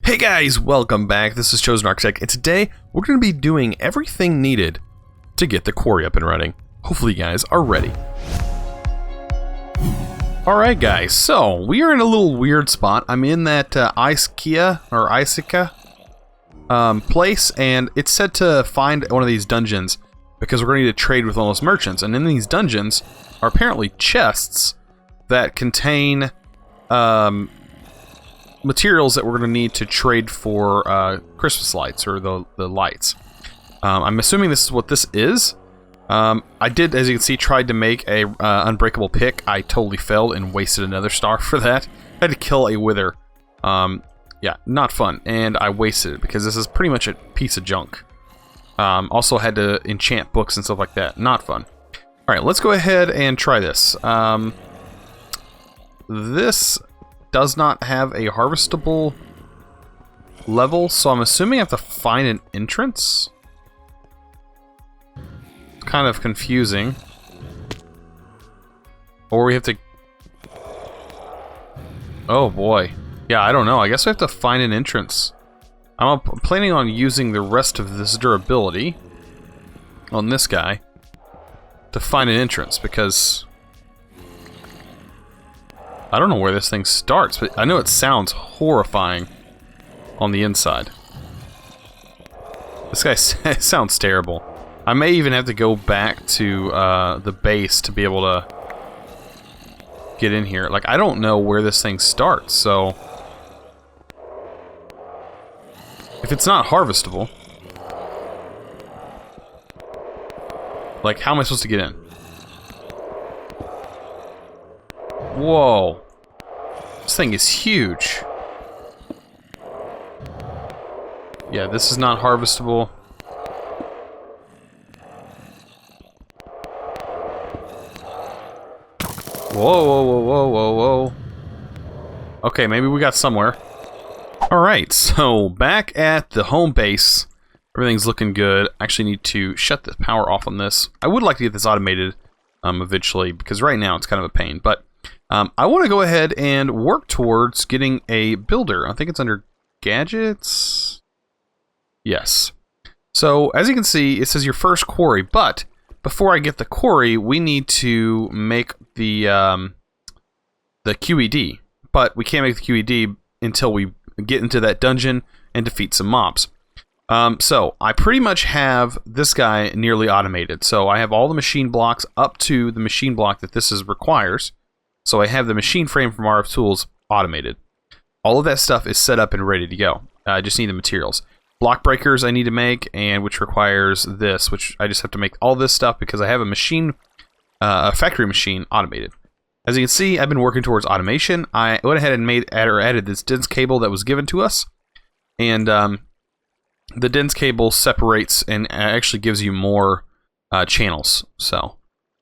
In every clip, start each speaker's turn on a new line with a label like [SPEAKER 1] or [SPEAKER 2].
[SPEAKER 1] Hey guys, welcome back. This is ChosenArchitect, and today we're going to be doing everything needed to get the quarry up and running. Hopefully you guys are ready. Alright guys, so we are in a little weird spot. I'm in that Iceika place, and it's said to find one of these dungeons because we're going to need to trade with all those merchants. And in these dungeons are apparently chests that contain materials that we're going to need to trade for Christmas lights, or the lights. I'm assuming this is what this is. I did, as you can see, tried to make a unbreakable pick. I totally failed and wasted another star for that. I had to kill a wither. Yeah, not fun. And I wasted it because this is pretty much a piece of junk. Also had to enchant books and stuff like that. Not fun. Alright, let's go ahead and try this. This does not have a harvestable level, so I'm assuming I have to find an entrance. It's kind of confusing. Or we have to... Oh boy. Yeah, I don't know. I guess we have to find an entrance. I'm planning on using the rest of this durability on this guy to find an entrance, because I don't know where this thing starts, but I know it sounds horrifying on the inside. This guy sounds terrible. I may even have to go back to the base to be able to get in here. Like, I don't know where this thing starts, so if it's not harvestable, like, how am I supposed to get in? Whoa. This thing is huge. Yeah, this is not harvestable. Whoa, whoa, whoa, whoa, whoa, whoa. Okay, maybe we got somewhere. Alright, so back at the home base, everything's looking good. I actually need to shut the power off on this. I would like to get this automated eventually, because right now it's kind of a pain, but I want to go ahead and work towards getting a builder. I think it's under gadgets. Yes. So as you can see, it says your first quarry, but before I get the quarry, we need to make the QED. But we can't make the QED until we get into that dungeon and defeat some mobs. So I pretty much have this guy nearly automated. So I have all the machine blocks up to the machine block that this requires. So I have the machine frame from RF Tools automated. All of that stuff is set up and ready to go. I just need the materials. Block breakers I need to make, and which requires this, which I just have to make all this stuff because I have a machine, a factory machine automated. As you can see, I've been working towards automation. I went ahead and added this dense cable that was given to us, and the dense cable separates and actually gives you more channels. So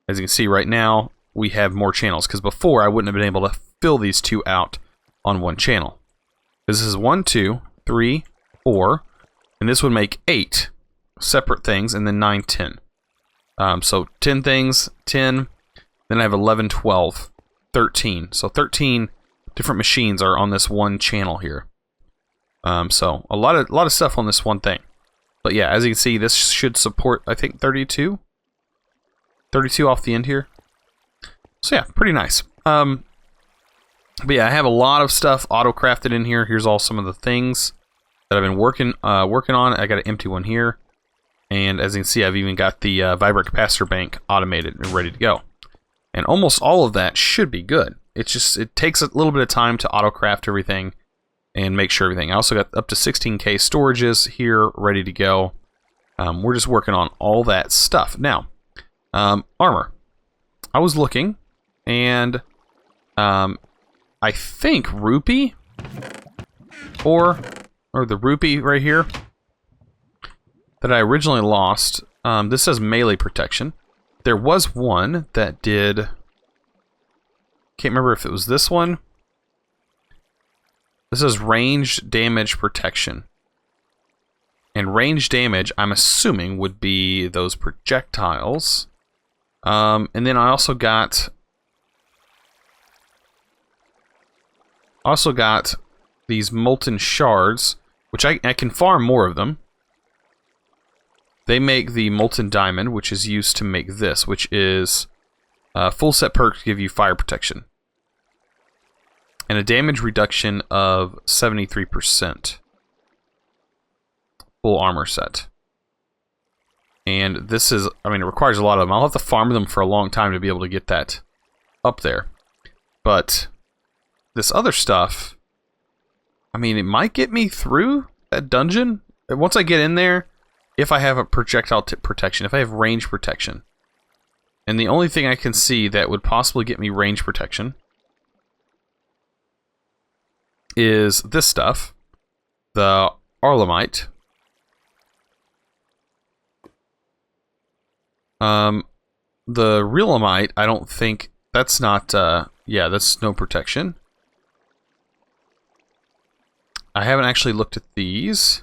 [SPEAKER 1] as you can see right now, we have more channels, because before I wouldn't have been able to fill these two out on one channel. This is 1, 2, 3, 4, and this would make 8 separate things, and then 9, 10. So 10 things, 10, then I have 11, 12, 13. So 13 different machines are on this one channel here. So a lot of stuff on this one thing. But yeah, as you can see, this should support, I think, 32? 32 off the end here. So yeah, pretty nice. But yeah, I have a lot of stuff auto-crafted in here. Here's all some of the things that I've been working on. I got an empty one here. And as you can see, I've even got the vibrate capacitor bank automated and ready to go. And almost all of that should be good. It's just, it takes a little bit of time to auto-craft everything and make sure everything. I also got up to 16K storages here ready to go. We're just working on all that stuff. Now, armor. I was looking, and I think rupee, or the rupee right here that I originally lost. This says melee protection. There was one that did, can't remember if it was this one. This is range damage protection. And range damage, I'm assuming, would be those projectiles. And then I also got these molten shards, which I can farm more of them. They make the molten diamond, which is used to make this, which is full set perks give you fire protection. And a damage reduction of 73%. Full armor set. And this is, I mean, it requires a lot of them. I'll have to farm them for a long time to be able to get that up there. But this other stuff, I mean, it might get me through that dungeon. Once I get in there, if I have a projectile protection, if I have range protection. And the only thing I can see that would possibly get me range protection is this stuff. The Arlemite. The Realamite, I don't think... That's not... yeah, that's no protection. I haven't actually looked at these.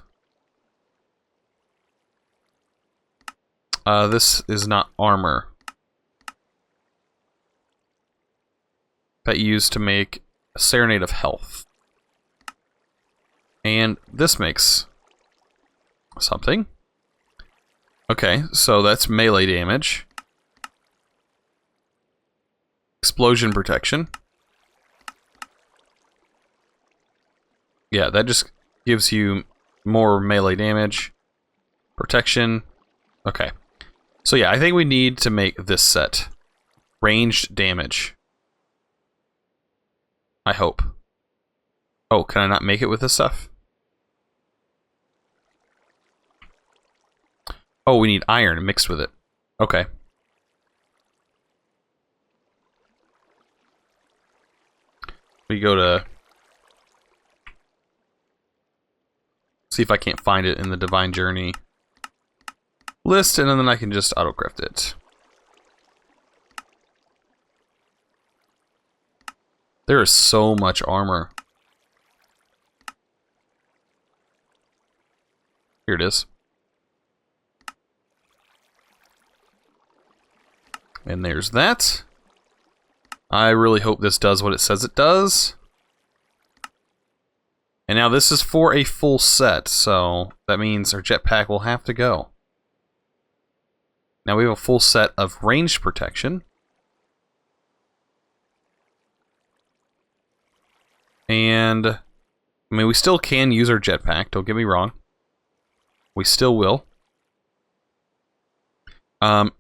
[SPEAKER 1] This is not armor. That you use to make a Serenade of Health. And this makes something. Okay, so that's melee damage. Explosion protection. Yeah, that just gives you more melee damage. Protection. Okay. So yeah, I think we need to make this set. Ranged damage. I hope. Oh, can I not make it with this stuff? Oh, we need iron mixed with it. Okay. We go to... See if I can't find it in the Divine Journey list, and then I can just auto-craft it. There is so much armor. Here it is. And there's that. I really hope this does what it says it does. And now this is for a full set, so that means our jetpack will have to go. Now we have a full set of range protection. And, I mean, we still can use our jetpack, don't get me wrong. We still will.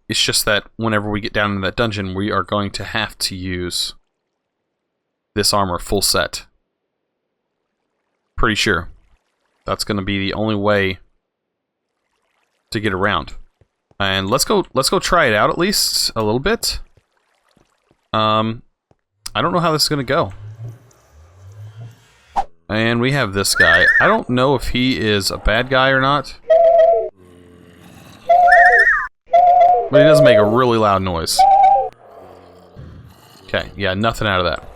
[SPEAKER 1] It's just that whenever we get down in that dungeon, we are going to have to use this armor full set. Pretty sure. That's going to be the only way to get around. And let's go try it out at least a little bit. I don't know how this is going to go. And we have this guy. I don't know if he is a bad guy or not. But he does make a really loud noise. Okay, yeah, nothing out of that.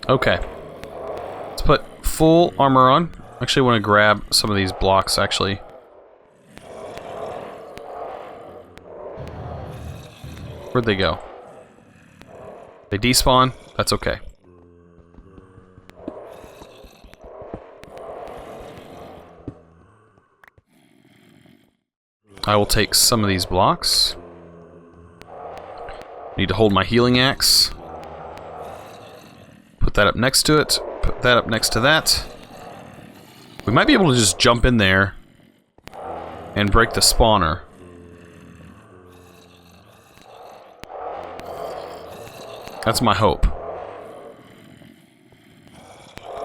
[SPEAKER 1] Okay. Let's put full armor on. Actually, I want to grab some of these blocks, actually. Where'd they go? They despawn? That's okay. I will take some of these blocks. Need to hold my healing axe. Put that up next to it. Put that up next to that. We might be able to just jump in there and break the spawner. That's my hope.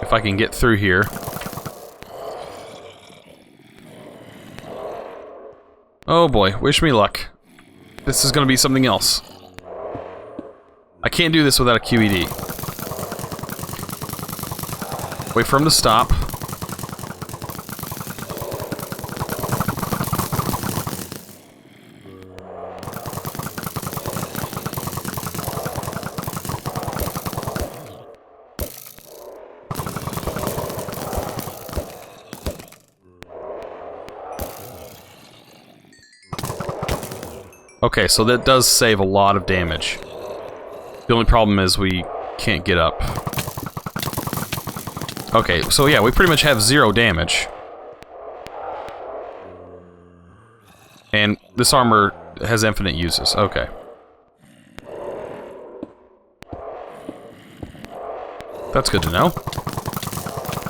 [SPEAKER 1] If I can get through here. Oh boy, wish me luck. This is gonna be something else. I can't do this without a QED. Wait for him to stop. Okay, so that does save a lot of damage. The only problem is we can't get up. Okay, so yeah, we pretty much have 0 damage. And this armor has infinite uses. Okay. That's good to know.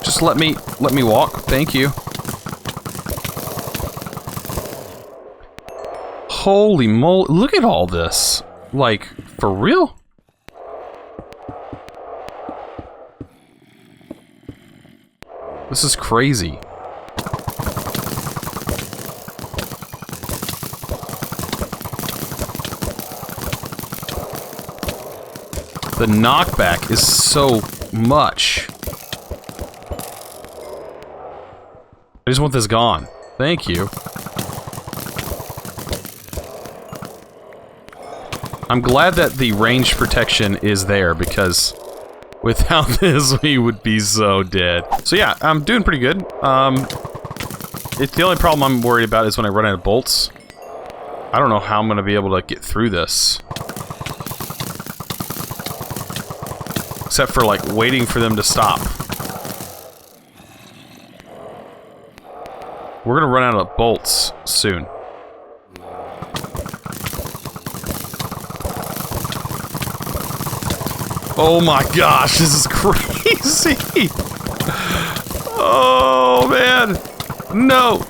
[SPEAKER 1] Just let me walk. Thank you. Holy moly, look at all this. Like, for real? This is crazy. The knockback is so much. I just want this gone. Thank you. I'm glad that the range protection is there, because without this, we would be so dead. So yeah, I'm doing pretty good. The only problem I'm worried about is when I run out of bolts. I don't know how I'm going to be able to get through this. Except for, like, waiting for them to stop. We're gonna run out of bolts soon. Oh my gosh, this is crazy! Oh man! No!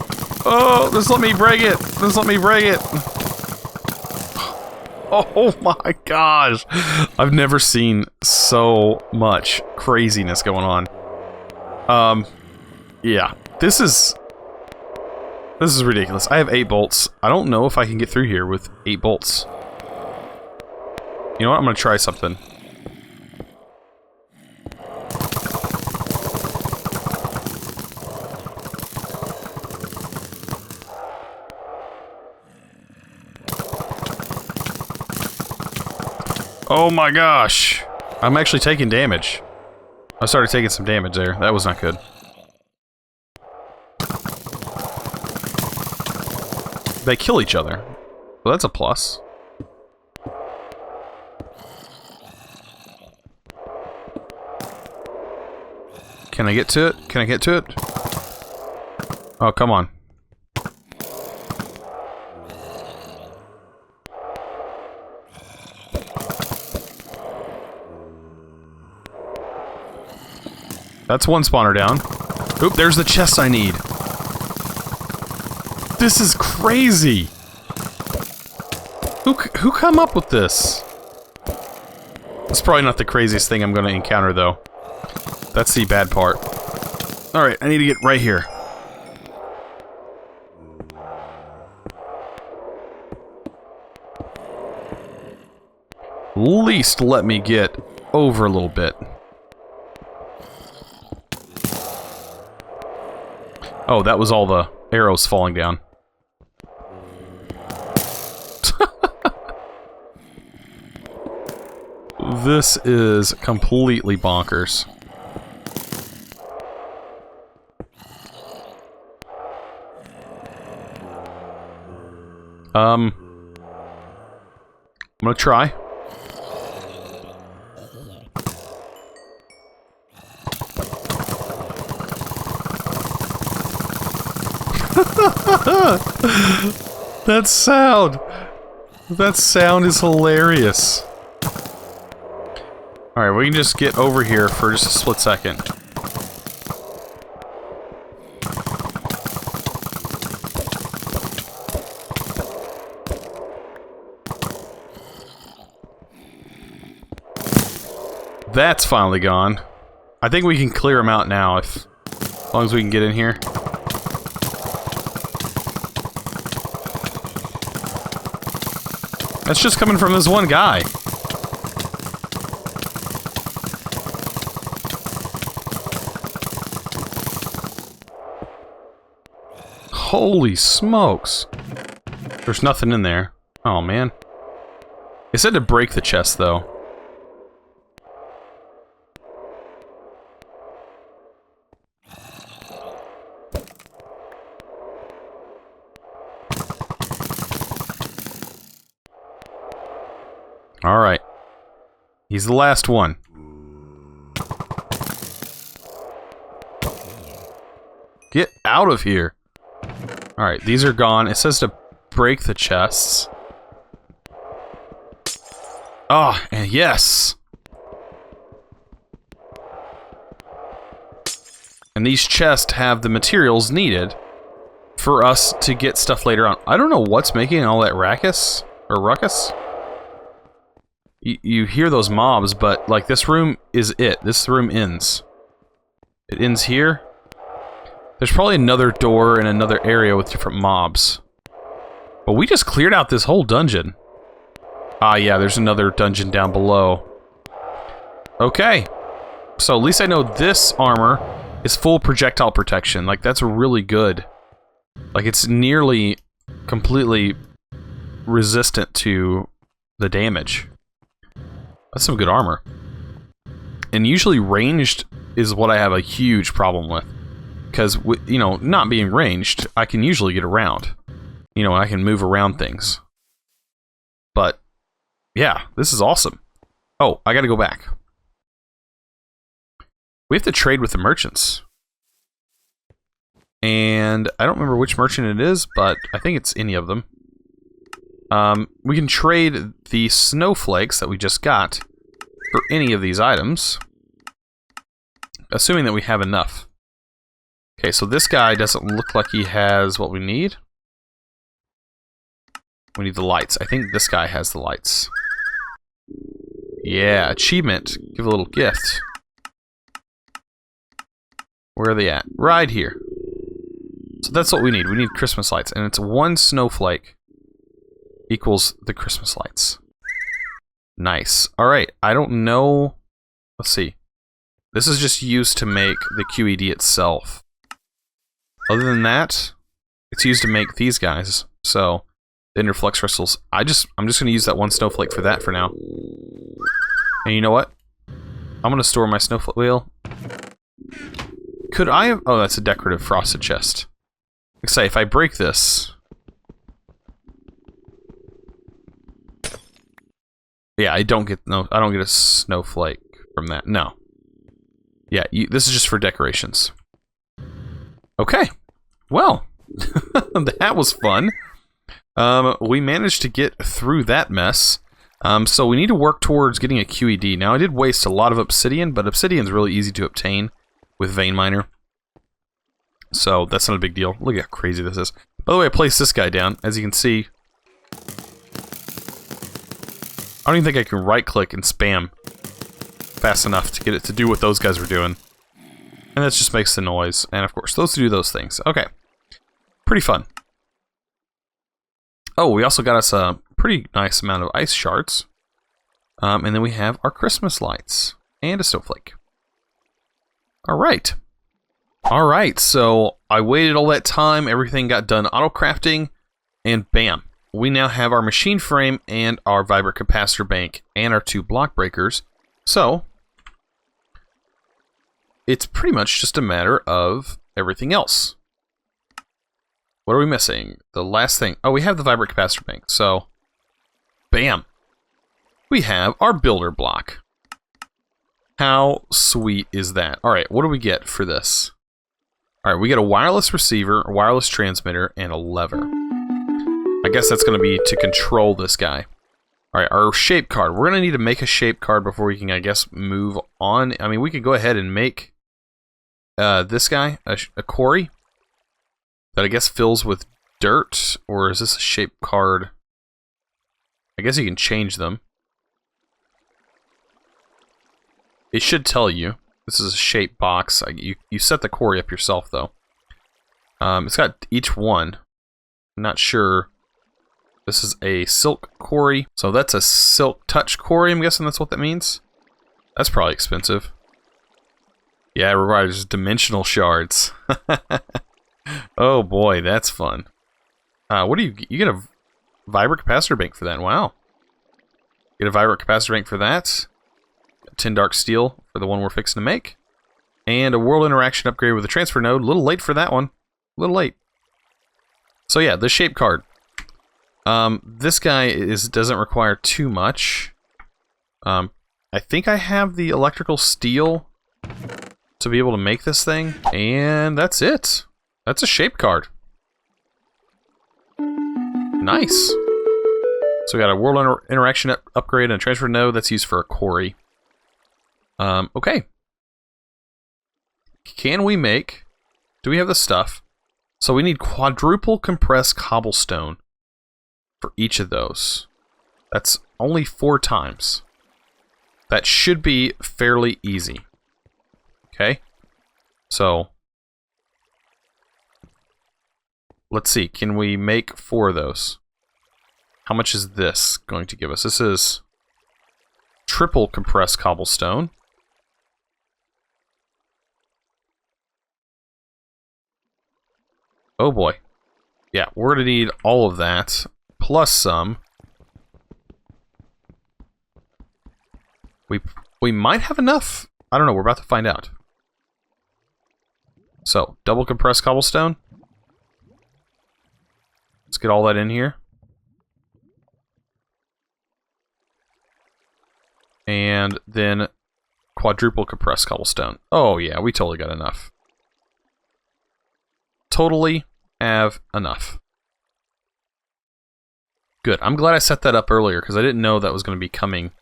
[SPEAKER 1] Oh, just let me break it! Just let me break it! Oh my gosh! I've never seen so much craziness going on. Yeah. This is ridiculous. I have 8 bolts. I don't know if I can get through here with 8 bolts. You know what? I'm gonna try something. Oh my gosh! I'm actually taking damage. I started taking some damage there. That was not good. They kill each other. Well, that's a plus. Can I get to it? Can I get to it? Oh, come on. That's one spawner down. Oop, there's the chest I need. This is crazy! Who come up with this? It's probably not the craziest thing I'm gonna encounter, though. That's the bad part. Alright, I need to get right here. At least let me get over a little bit. Oh, that was all the arrows falling down. This is completely bonkers. I'm gonna try. That sound! That sound is hilarious. Alright, we can just get over here for just a split second. That's finally gone. I think we can clear them out now, as long as we can get in here. That's just coming from this one guy. Holy smokes. There's nothing in there. Oh, man. It said to break the chest, though. Alright. He's the last one. Get out of here. Alright, these are gone. It says to break the chests. Oh, and yes! And these chests have the materials needed for us to get stuff later on. I don't know what's making all that ruckus. You hear those mobs, but like this room is it. This room ends. It ends here. There's probably another door in another area with different mobs. But we just cleared out this whole dungeon. Ah, yeah, there's another dungeon down below. Okay. So at least I know this armor is full projectile protection. Like, that's really good. Like, it's nearly completely resistant to the damage. That's some good armor. And usually ranged is what I have a huge problem with. Because, you know, not being ranged, I can usually get around. You know, I can move around things. But, yeah, this is awesome. Oh, I gotta go back. We have to trade with the merchants. And I don't remember which merchant it is, but I think it's any of them. We can trade the snowflakes that we just got for any of these items. Assuming that we have enough. Okay, so this guy doesn't look like he has what we need. We need the lights. I think this guy has the lights. Yeah, achievement. Give a little gift. Where are they at? Right here. So that's what we need. We need Christmas lights. And it's one snowflake equals the Christmas lights. Nice. Alright, I don't know... Let's see. This is just used to make the QED itself. Other than that, it's used to make these guys. So, the interflux crystals. I'm just going to use that one snowflake for that for now. And you know what? I'm going to store my snowflake wheel. Could I have... Oh, that's a decorative frosted chest. Like I say, if I break this... Yeah, I don't get a snowflake from that. No. Yeah, this is just for decorations. Okay. Well, that was fun. We managed to get through that mess. So we need to work towards getting a QED. Now, I did waste a lot of obsidian, but obsidian's really easy to obtain with Vein Miner. So that's not a big deal. Look at how crazy this is. By the way, I placed this guy down. As you can see, I don't even think I can right-click and spam fast enough to get it to do what those guys were doing. And that just makes the noise. And of course, those do those things. Okay. Pretty fun. Oh, we also got us a pretty nice amount of ice shards. And then we have our Christmas lights. And a snowflake. Alright. Alright, so I waited all that time. Everything got done auto-crafting. And bam. We now have our machine frame and our vibrant capacitor bank and our 2 block breakers. So, it's pretty much just a matter of everything else. What are we missing? The last thing. Oh, we have the vibrant capacitor bank. So, bam. We have our builder block. How sweet is that? Alright, what do we get for this? Alright, we get a wireless receiver, a wireless transmitter, and a lever. I guess that's going to be to control this guy. Alright, our shape card. We're going to need to make a shape card before we can, I guess, move on. I mean, we could go ahead and make this guy, a quarry, that I guess fills with dirt. Or is this a shape card? I guess you can change them. It should tell you. This is a shape box. You set the quarry up yourself, though. It's got each one. I'm not sure. This is a silk quarry. So that's a silk touch quarry. I'm guessing that's what that means. That's probably expensive. Yeah, it requires dimensional shards. Oh boy, that's fun. What do you get? A vibrant capacitor bank for that. Wow. Get a vibrant capacitor bank for that. 10 dark steel for the one we're fixing to make. And a world interaction upgrade with a transfer node. A little late for that one. A little late. So yeah, the shape card. This guy doesn't require too much. I think I have the electrical steel to be able to make this thing, and that's it. That's a shape card. Nice. So we got a world interaction upgrade and a transfer node that's used for a quarry. Okay. Can we make... Do we have the stuff? So we need quadruple compressed cobblestone for each of those. That's only 4 times. That should be fairly easy. Okay. So... Let's see, can we make 4 of those? How much is this going to give us? This is triple compressed cobblestone. Oh boy. Yeah, we're going to need all of that, plus some. We might have enough. I don't know, we're about to find out. So, double compressed cobblestone. Let's get all that in here. And then quadruple compressed cobblestone. Oh yeah, we totally got enough. Totally have enough. Good. I'm glad I set that up earlier because I didn't know that was going to be coming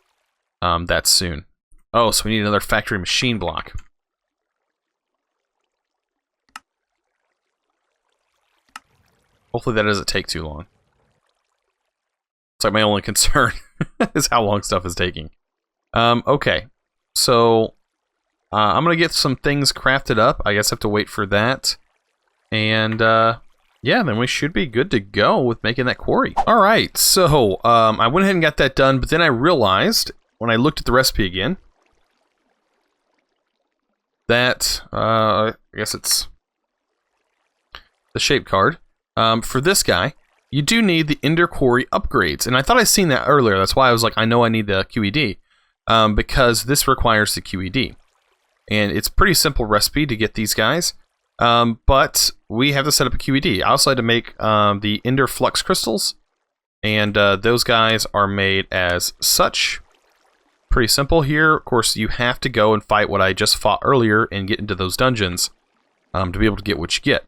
[SPEAKER 1] that soon. Oh, so we need another factory machine block. Hopefully that doesn't take too long. It's like my only concern is how long stuff is taking. Okay. So, I'm going to get some things crafted up. I guess I have to wait for that. And, yeah, then we should be good to go with making that quarry. Alright, so, I went ahead and got that done, but then I realized, when I looked at the recipe again, that, I guess it's the shape card. For this guy, you do need the Ender Quarry upgrades. And I thought I'd seen that earlier. That's why I was like, I know I need the QED. Because this requires the QED. And it's a pretty simple recipe to get these guys. But we have to set up a QED. I also had to make the Ender Flux Crystals. And those guys are made as such. Pretty simple here. Of course, you have to go and fight what I just fought earlier and get into those dungeons to be able to get what you get.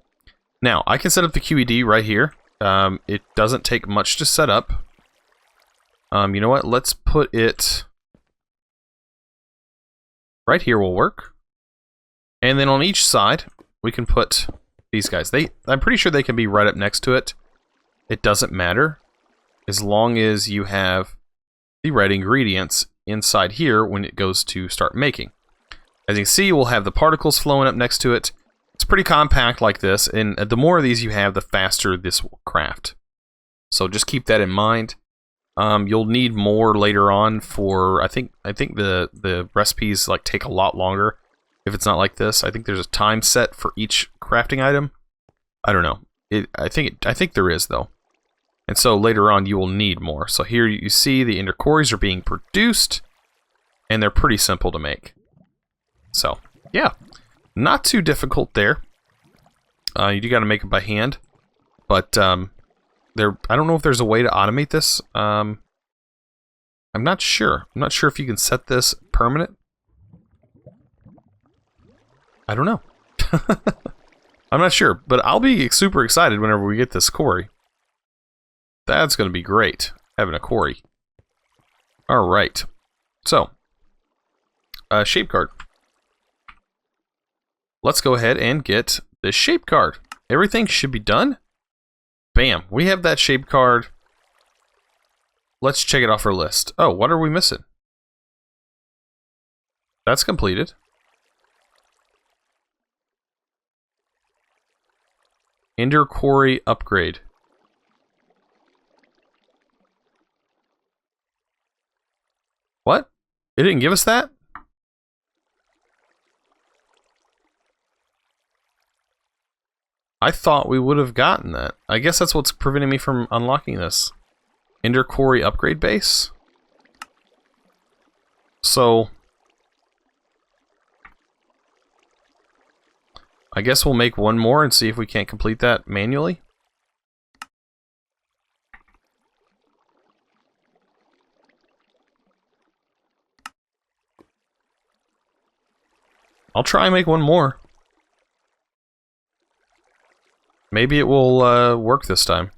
[SPEAKER 1] Now, I can set up the QED right here. It doesn't take much to set up. You know what? Let's put it... Right here will work. And then on each side, we can put these guys. I'm pretty sure they can be right up next to it. It doesn't matter. As long as you have the right ingredients inside here when it goes to start making. As you can see, we'll have the particles flowing up next to it. It's pretty compact like this, and the more of these you have, the faster this will craft. So just keep that in mind. You'll need more later on for, I think the recipes like take a lot longer if it's not like this. I think there's a time set for each crafting item. I don't know. I think there is though. And so later on you will need more. So here you see the Ender Quarries are being produced, and they're pretty simple to make. So yeah. Not too difficult there. You do got to make it by hand, but I don't know if there's a way to automate this. I'm not sure. I'm not sure if you can set this permanent. I don't know. I'm not sure, but I'll be super excited whenever we get this quarry. That's going to be great, having a quarry. All right. So, shape card. Let's go ahead and get this shape card. Everything should be done. Bam, we have that shape card. Let's check it off our list. Oh, what are we missing? That's completed. Ender Quarry upgrade. What? It didn't give us that? I thought we would have gotten that. I guess that's what's preventing me from unlocking this. Ender Quarry upgrade base? So... I guess we'll make one more and see if we can't complete that manually. I'll try and make one more. Maybe it will work this time.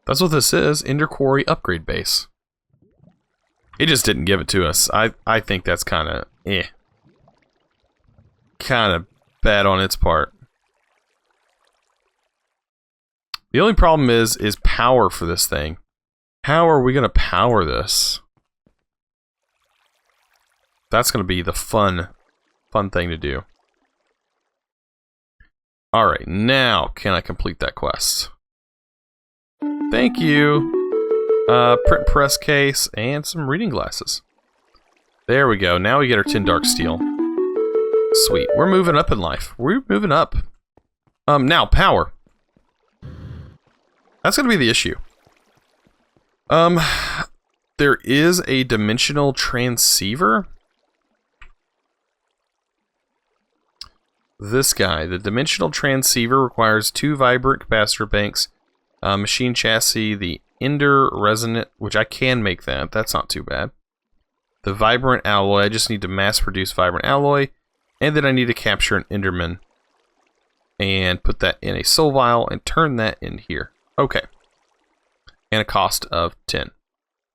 [SPEAKER 1] That's what this is, Ender Quarry Upgrade Base. It just didn't give it to us. I think that's kind of kind of bad on its part. The only problem is power for this thing. How are we going to power this? That's going to be the fun thing to do. Alright, now can I complete that quest? Thank you. Print press case and some reading glasses. There we go. Now we get our tin dark steel. Sweet. We're moving up in life. We're moving up. Now, power. That's going to be the issue. There is a dimensional transceiver. This guy. The dimensional transceiver requires 2 vibrant capacitor banks, machine chassis, the Ender resonant, which I can make that. That's not too bad. The vibrant alloy. I just need to mass produce vibrant alloy. And then I need to capture an Enderman. And put that in a soul vial and turn that in here. Okay. And a cost of 10.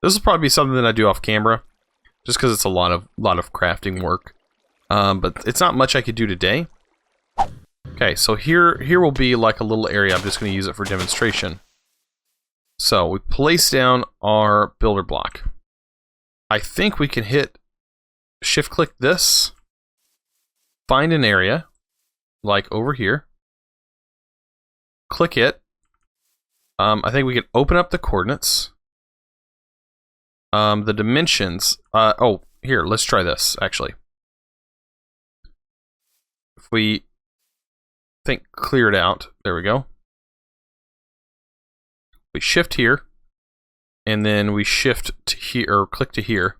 [SPEAKER 1] This will probably be something that I do off camera. Just because it's a lot of crafting work. But it's not much I could do today. Okay, so here will be like a little area. I'm just going to use it for demonstration. So we place down our builder block. I think we can hit shift click this. Find an area. Like over here. Click it. I think we can open up the coordinates. The dimensions. Oh, here, let's try this, actually. If we clear it out. There we go. We shift here. And then we shift to here, or click to here.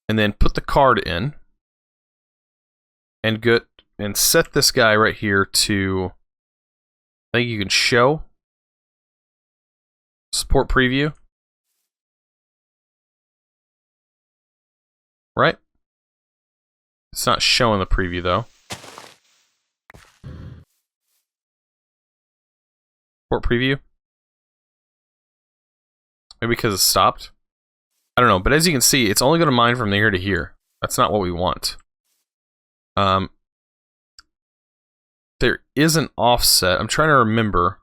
[SPEAKER 1] And then put the card in. And set this guy right here to... I think you can show. Support preview. Right? It's not showing the preview though. Support preview. Maybe because it stopped. I don't know, but as you can see, it's only going to mine from here to here. That's not what we want. There is an offset. I'm trying to remember.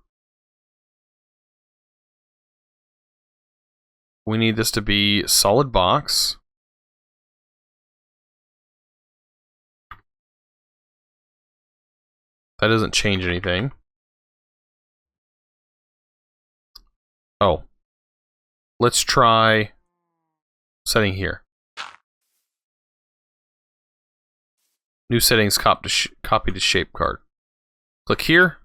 [SPEAKER 1] We need this to be solid box. That doesn't change anything. Oh. Let's try setting here. New settings, copy to shape card. Click here.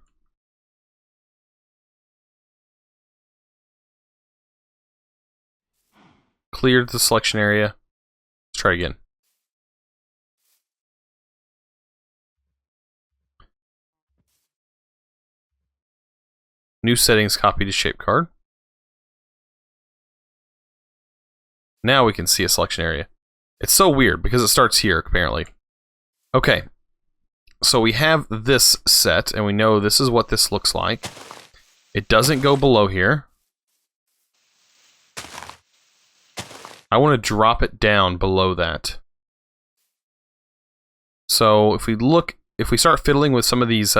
[SPEAKER 1] Cleared the selection area. Let's try again. New settings, copy to shape card. Now we can see a selection area. It's so weird because it starts here, apparently. Okay. So we have this set, and we know this is what this looks like. It doesn't go below here. I want to drop it down below that. So if we start fiddling with some of these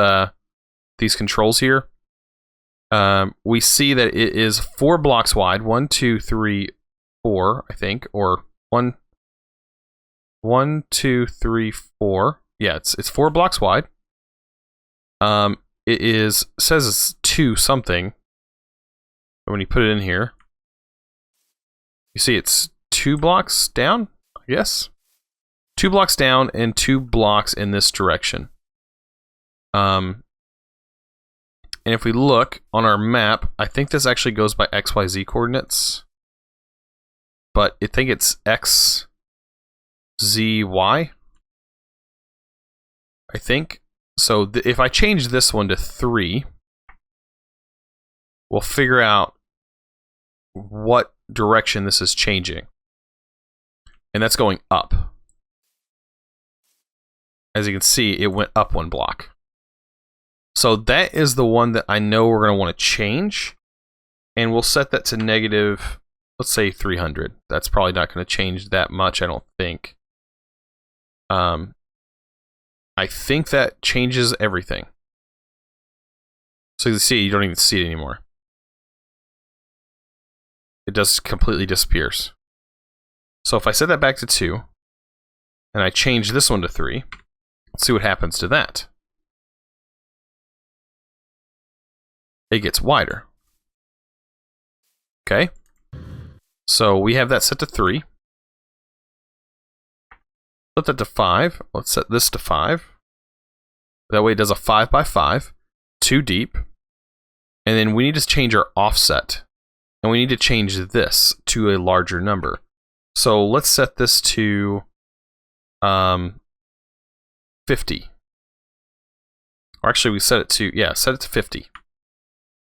[SPEAKER 1] controls here, we see that it is 4 blocks wide. 1, 2, 3, 4, I think, or 1, 2, 3, 4. Yeah, it's 4 blocks wide. It says it's 2 something. But when you put it in here, you see it's 2 blocks down, I guess. 2 blocks down and 2 blocks in this direction. And if we look on our map, I think this actually goes by XYZ coordinates. But I think it's X, Z, Y. I think. So if I change this one to 3, we'll figure out what direction this is changing. And that's going up. As you can see, it went up 1 block. So that is the one that I know we're going to want to change. And we'll set that to negative, let's say 300. That's probably not going to change that much, I don't think. I think that changes everything. So you can see, you don't even see it anymore. It just completely disappears. So if I set that back to 2, and I change this one to 3, let's see what happens to that. It gets wider. Okay. So we have that set to 3. Put that to 5. Let's set this to 5. That way it does a 5 by 5, 2 deep. And then we need to change our offset. And we need to change this to a larger number. So let's set this to 50. Or actually we set it to, yeah, set it to 50.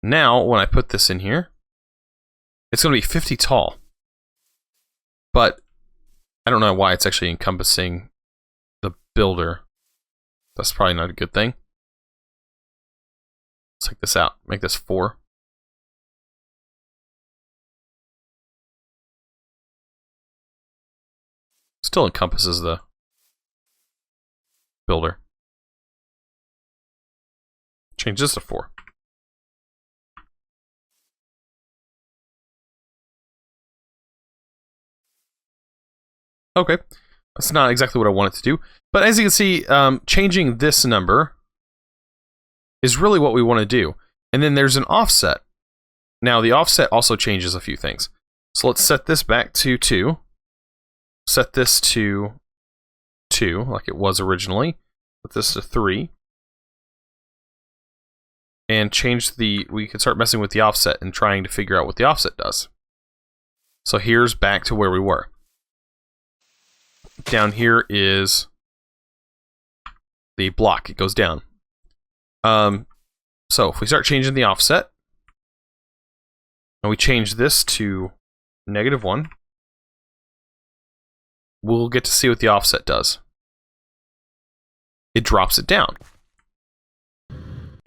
[SPEAKER 1] Now, when I put this in here, it's going to be 50 tall. But I don't know why it's actually encompassing the builder. That's probably not a good thing. Let's take this out. Make this 4. Still encompasses the builder. Change this to 4. Okay, that's not exactly what I wanted to do. But as you can see, changing this number is really what we want to do. And then there's an offset. Now, the offset also changes a few things. So let's set this back to 2. Set this to 2, like it was originally. Put this to 3. And change the... We can start messing with the offset and trying to figure out what the offset does. So here's back to where we were. Down here is the block. It goes down. So if we start changing the offset, and we change this to -1, we'll get to see what the offset does. It drops it down.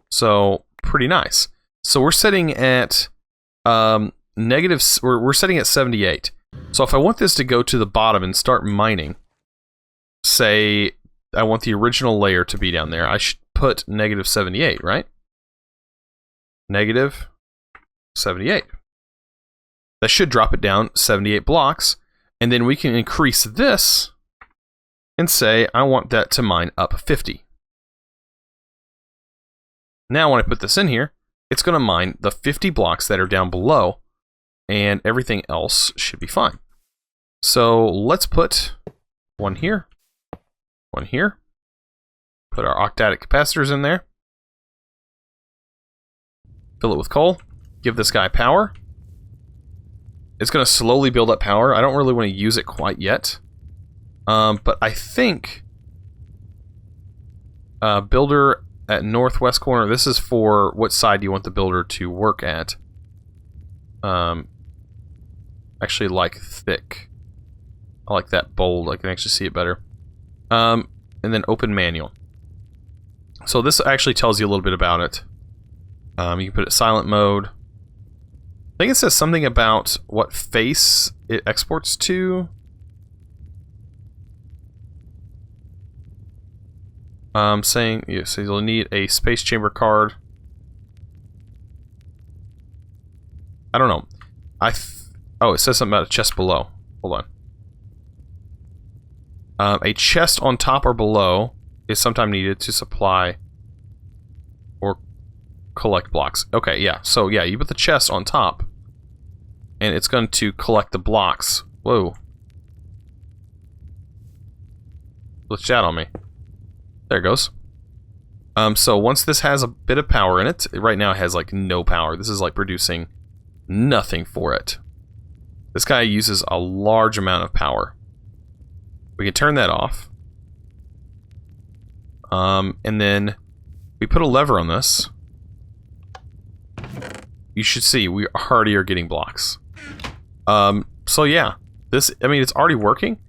[SPEAKER 1] So pretty nice. So we're setting at we're setting at 78. So if I want this to go to the bottom and start mining, say I want the original layer to be down there, I should put -78, right? -78. That should drop it down 78 blocks, and then we can increase this and say I want that to mine up 50. Now when I put this in here, it's going to mine the 50 blocks that are down below, and everything else should be fine. So let's put one here, one here. Put our octadic capacitors in there. Fill it with coal. Give this guy power. It's going to slowly build up power. I don't really want to use it quite yet. But I think builder at northwest corner. This is for what side you want the builder to work at. Actually like thick. I like that bold. I can actually see it better. And then open manual. So this actually tells you a little bit about it. You can put it silent mode. I think it says something about what face it exports to. Saying, yeah, so you'll need a space chamber card. I don't know. Oh, it says something about a chest below. Hold on. A chest on top or below is sometimes needed to supply or collect blocks. Okay, yeah. So, yeah, you put the chest on top, and it's going to collect the blocks. Whoa. Glitched out on me. There it goes. So once this has a bit of power in it, right now it has like no power. This is like producing nothing for it. This guy uses a large amount of power. We can turn that off. And then we put a lever on this. You should see we already are getting blocks. So yeah, this, I mean, it's already working.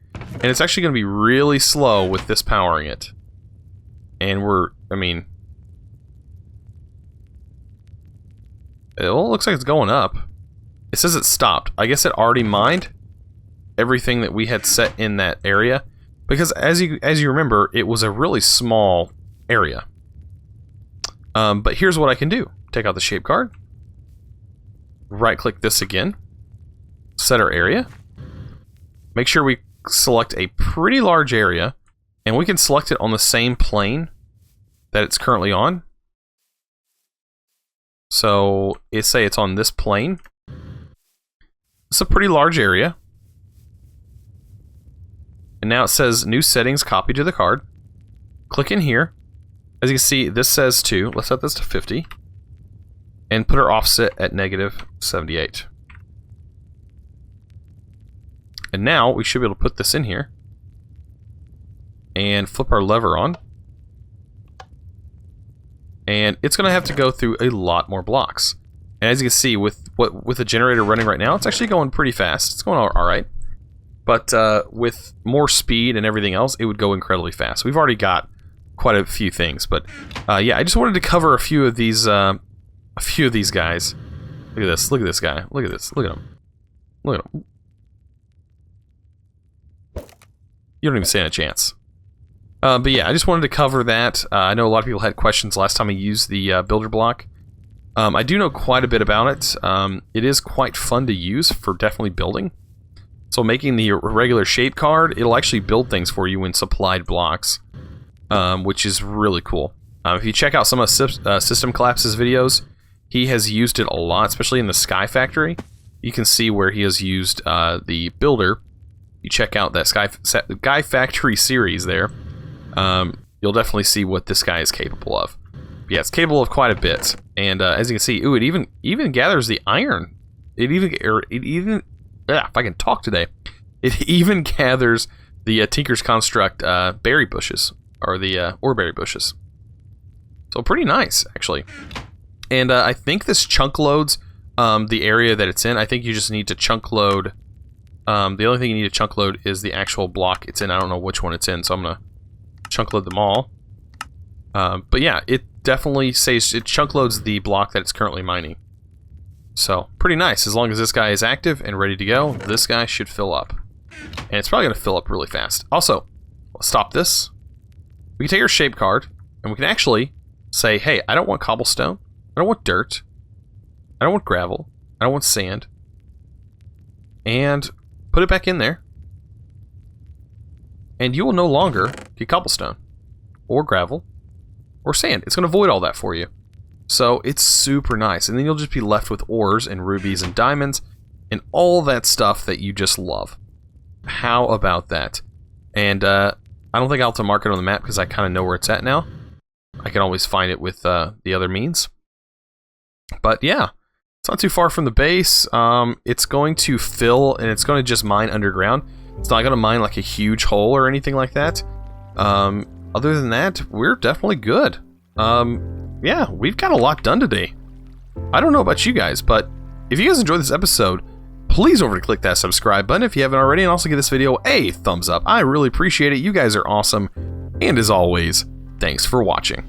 [SPEAKER 1] And it's actually going to be really slow with this powering it. And I mean... It looks like it's going up. It says it stopped. I guess it already mined everything that we had set in that area. Because as you remember, it was a really small area. But here's what I can do. Take out the shape card. Right-click this again. Set our area. Make sure we select a pretty large area. And we can select it on the same plane that it's currently on. So, say it's on this plane. It's a pretty large area. And now it says new settings, copy to the card. Click in here. As you can see, this says 2. Let's set this to 50. And put our offset at -78. And now we should be able to put this in here. And flip our lever on. And it's going to have to go through a lot more blocks. And as you can see, with the generator running right now, it's actually going pretty fast. It's going alright. But with more speed and everything else, it would go incredibly fast. We've already got quite a few things. But yeah, I just wanted to cover a few of these guys. Look at this. Look at this guy. Look at this. Look at him. Look at him. You don't even stand a chance. But yeah, I just wanted to cover that. I know a lot of people had questions last time I used the builder block. I do know quite a bit about it. It is quite fun to use for definitely building. So making the regular shape card, it'll actually build things for you in supplied blocks, which is really cool. If you check out some of System Collapse's videos, he has used it a lot, especially in the Sky Factory. You can see where he has used the builder. You check out that Sky Factory series there. You'll definitely see what this guy is capable of. Yeah, it's capable of quite a bit. And as you can see, ooh, it even gathers the iron. If I can talk today, it even gathers the Tinker's Construct berry bushes, or the oreberry bushes. So pretty nice, actually. And I think this chunk loads the area that it's in. I think you just need to chunk load. The only thing you need to chunk load is the actual block it's in. I don't know which one it's in, so I'm gonna chunk load them all. But yeah, it definitely says it chunk loads the block that it's currently mining. So pretty nice. As long as this guy is active and ready to go, this guy should fill up. And it's probably gonna fill up really fast. Also, let's stop this. We can take our shape card and we can actually say, hey, I don't want cobblestone. I don't want dirt. I don't want gravel. I don't want sand. And put it back in there. And you will no longer get cobblestone, or gravel, or sand. It's going to void all that for you. So it's super nice. And then you'll just be left with ores and rubies and diamonds and all that stuff that you just love. How about that? And I don't think I'll have to mark it on the map because I kind of know where it's at now. I can always find it with the other means. But yeah, it's not too far from the base. It's going to fill, and it's going to just mine underground. It's not going to mine like a huge hole or anything like that. Other than that, we're definitely good. Yeah, we've got a lot done today. I don't know about you guys, but if you guys enjoyed this episode, please over to click that subscribe button if you haven't already, and also give this video a thumbs up. I really appreciate it. You guys are awesome. And as always, thanks for watching.